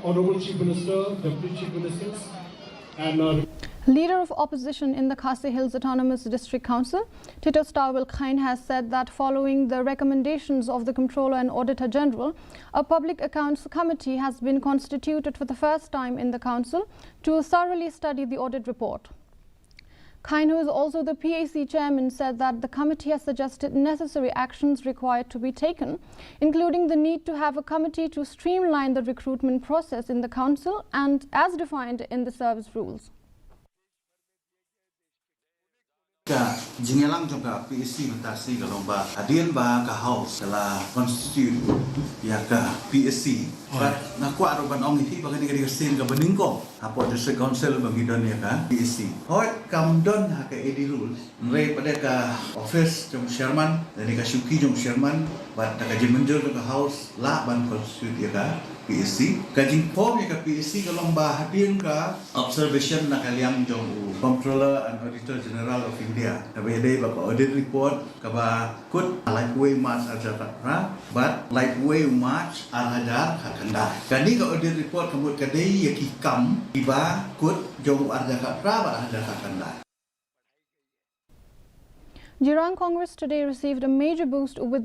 Honorable Chief Minister, Deputy Chief Ministers, and Leader of Opposition in the Khasi Hills Autonomous District Council, Tito Khain, has said that following the recommendations of the Comptroller and Auditor General, a Public Accounts Committee has been constituted for the first time in the Council to thoroughly study the audit report. Khain, who is also the PAC chairman, said that the committee has suggested necessary actions required to be taken, including the need to have a committee to streamline the recruitment process in the Council and as defined in the service rules. Jingelang jongka PSC mentasi kalomba hadian ba ka house la constitute ya ka PSC but naku aroban ong hi bagani kadi sin ka beningko apo district council bangidon ya ka PSC hoi kamdon ha ka edi rules re pada ka office jong chairman dan ka syuki jong chairman bat ka jimenjol ka house la ban constitute ya ka PSC kajing form ya ka PSC kalomba hadian ka observation na kaliang jong Comptroller and Auditor General of India. Tapi ada bapa audit report kaba kut lightweight match ajar katra, but lightweight match alhajar kakanda. Kani ka audit report kamu kadai yaki kam iba kut jong ajar katra ba ajar kakanda. Jirang Congress today received a major boost with